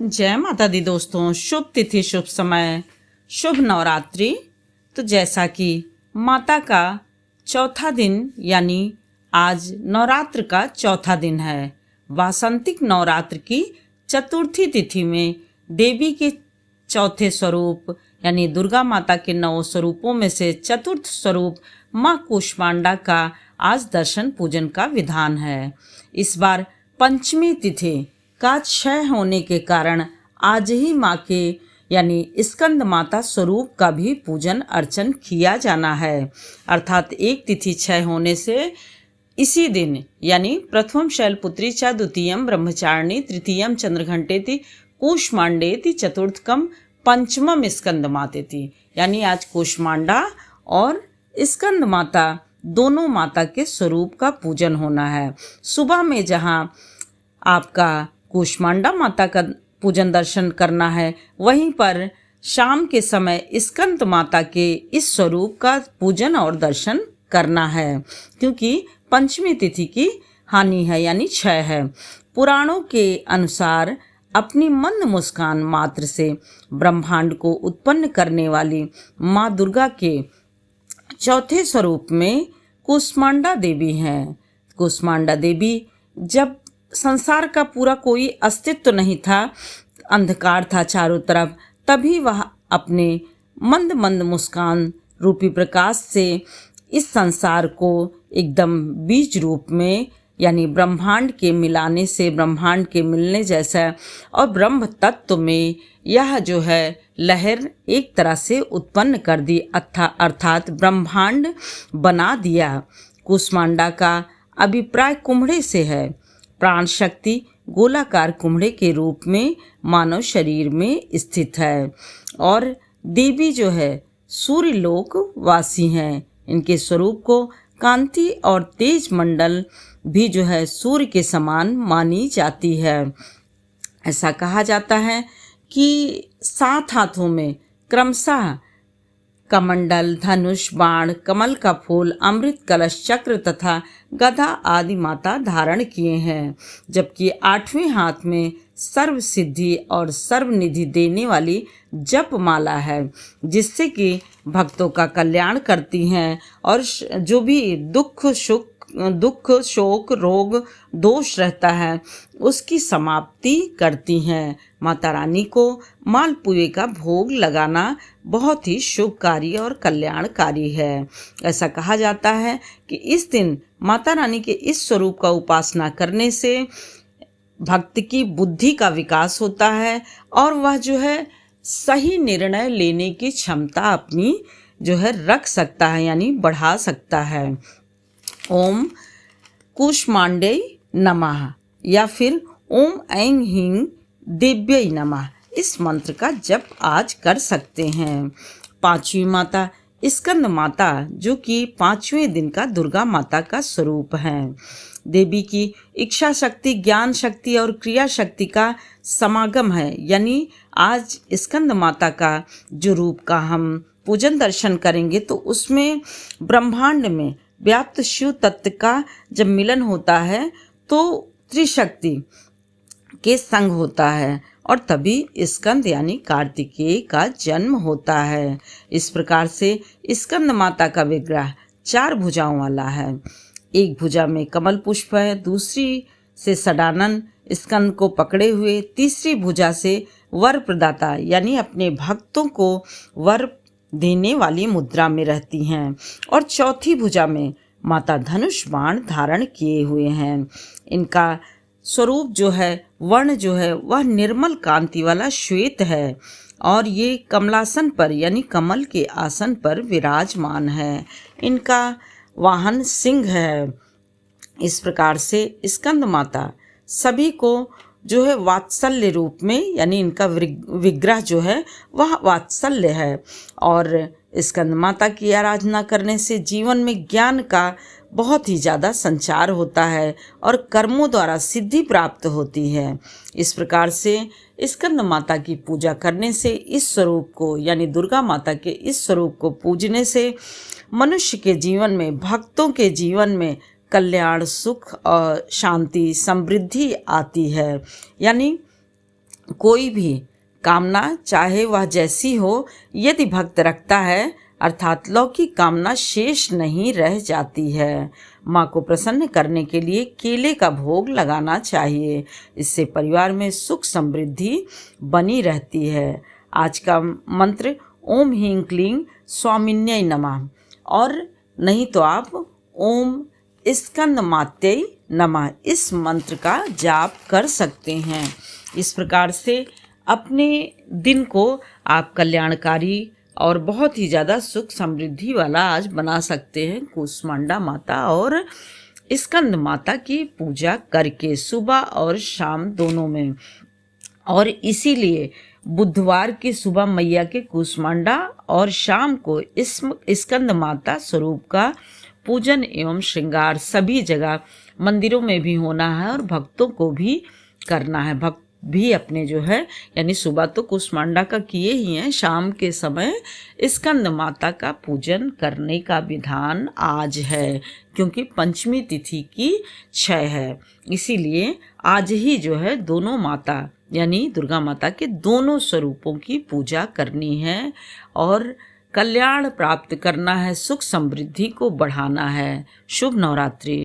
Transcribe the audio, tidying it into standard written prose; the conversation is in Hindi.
जय माता दी दोस्तों, शुभ तिथि शुभ समय, शुभ नवरात्रि। तो जैसा कि माता का चौथा दिन यानी आज नवरात्र का चौथा दिन है, वासंतिक नवरात्र की चतुर्थी तिथि में देवी के चौथे स्वरूप यानी दुर्गा माता के 9 स्वरूपों में से चतुर्थ स्वरूप माँ कूष्मांडा का आज दर्शन पूजन का विधान है। इस बार पंचमी तिथि का क्षय होने के कारण आज ही माँ के यानी स्कंद माता स्वरूप का भी पूजन अर्चन किया जाना है। अर्थात एक तिथि क्षय होने से इसी दिन यानी प्रथम शैलपुत्री च द्वितीयम ब्रह्मचारिणी तृतीयम चंद्रघंटेति कूष्मांडेति चतुर्थकम पंचमम स्कंद मातेति, यानी आज कूष्मांडा और स्कंद माता दोनों माता के स्वरूप का पूजन होना है। सुबह में जहाँ आपका कूष्मांडा माता का पूजन दर्शन करना है, वहीं पर शाम के समय स्कंद माता के इस स्वरूप का पूजन और दर्शन करना है, क्योंकि पंचमी तिथि की हानि है यानी क्षय है। पुराणों के अनुसार अपनी मंद मुस्कान मात्र से ब्रह्मांड को उत्पन्न करने वाली माँ दुर्गा के चौथे स्वरूप में कूष्मांडा देवी हैं। कूष्मांडा देवी जब संसार का पूरा कोई अस्तित्व नहीं था, अंधकार था चारों तरफ, तभी वह अपने मंद मंद मुस्कान रूपी प्रकाश से इस संसार को एकदम बीज रूप में यानी ब्रह्मांड के मिलाने से ब्रह्मांड के मिलने जैसा और ब्रह्म तत्व में यह जो है लहर एक तरह से उत्पन्न कर दी, अर्थात ब्रह्मांड बना दिया। कूष्मांडा का अभिप्राय कुम्हड़े से है। प्राण शक्ति गोलाकार कुम्हड़े के रूप में मानव शरीर में स्थित है और देवी जो है सूर्य लोक वासी हैं। इनके स्वरूप को कांति और तेज मंडल भी जो है सूर्य के समान मानी जाती है। ऐसा कहा जाता है कि 7 हाथों में क्रमशः कमंडल, धनुष, बाण, कमल का फूल, अमृत कलश, चक्र तथा गदा आदि माता धारण किए हैं, जबकि 8वें हाथ में सर्व सिद्धि और सर्वनिधि देने वाली जप माला है, जिससे कि भक्तों का कल्याण करती हैं और जो भी दुख शोक रोग दोष रहता है उसकी समाप्ति करती हैं। माता रानी को मालपुए का भोग लगाना बहुत ही शुभकारी और कल्याणकारी है। ऐसा कहा जाता है कि इस दिन माता रानी के इस स्वरूप का उपासना करने से भक्त की बुद्धि का विकास होता है और वह जो है सही निर्णय लेने की क्षमता अपनी जो है रख सकता है यानी बढ़ा सकता है। ओम कूष्मांडे नमः या फिर ओम ऐं ह्रीं देव्यै नमः, इस मंत्र का जप आज कर सकते हैं। 5वीं माता स्कंद माता, जो कि 5वें दिन का दुर्गा माता का स्वरूप है। देवी की इच्छा शक्ति, ज्ञान शक्ति और क्रिया शक्ति का समागम है, यानी आज स्कंद माता का जो रूप का हम पूजन दर्शन करेंगे तो उसमें ब्रह्मांड में व्याप्त शिव तत्व का जब मिलन होता है तो त्रिशक्ति के संग होता है और तभी स्कंद यानी कार्तिकेय का जन्म होता है। इस प्रकार से स्कंद माता का विग्रह 4 भुजाओं वाला है। एक भुजा में कमल पुष्प है, दूसरी से सडानन स्कंद को पकड़े हुए, तीसरी भुजा से वर प्रदाता यानी अपने भक्तों को वर देने वाली मुद्रा में रहती हैं और चौथी भुजा में माता धनुष बाण धारण किए हुए हैं। इनका स्वरूप जो है, वर्ण जो है वह निर्मल कांति वाला श्वेत है और ये कमलासन पर यानी कमल के आसन पर विराजमान है। इनका वाहन सिंह है। इस प्रकार से स्कंद माता सभी को जो है वात्सल्य रूप में यानी इनका विग्रह जो है वह वात्सल्य है और स्कंद माता की आराधना करने से जीवन में ज्ञान का बहुत ही ज़्यादा संचार होता है और कर्मों द्वारा सिद्धि प्राप्त होती है। इस प्रकार से स्कंद माता की पूजा करने से इस स्वरूप को यानी दुर्गा माता के इस स्वरूप को पूजने से मनुष्य के जीवन में, भक्तों के जीवन में कल्याण, सुख और शांति, समृद्धि आती है। यानी कोई भी कामना चाहे वह जैसी हो, यदि भक्त रखता है अर्थात लौकिक कामना शेष नहीं रह जाती है। माँ को प्रसन्न करने के लिए केले का भोग लगाना चाहिए। इससे परिवार में सुख समृद्धि बनी रहती है। आज का मंत्र ओम ह्रीं क्लीं स्वामिन्यै नमः, और नहीं तो आप ओम स्कंदमात्यै नमः इस मंत्र का जाप कर सकते हैं। इस प्रकार से अपने दिन को आप कल्याणकारी और बहुत ही ज़्यादा सुख समृद्धि वाला आज बना सकते हैं कूष्मांडा माता और स्कंद माता की पूजा करके सुबह और शाम दोनों में। और इसीलिए बुधवार की सुबह मैया के कूष्मांडा और शाम को इस स्कंद माता स्वरूप का पूजन एवं श्रृंगार सभी जगह मंदिरों में भी होना है और भक्तों को भी करना है। भक्त भी अपने जो है यानी सुबह तो कूष्मांडा का किए ही हैं, शाम के समय स्कंद माता का पूजन करने का विधान आज है, क्योंकि पंचमी तिथि की क्षय है। इसीलिए आज ही जो है दोनों माता यानी दुर्गा माता के दोनों स्वरूपों की पूजा करनी है और कल्याण प्राप्त करना है, सुख समृद्धि को बढ़ाना है। शुभ नवरात्रि।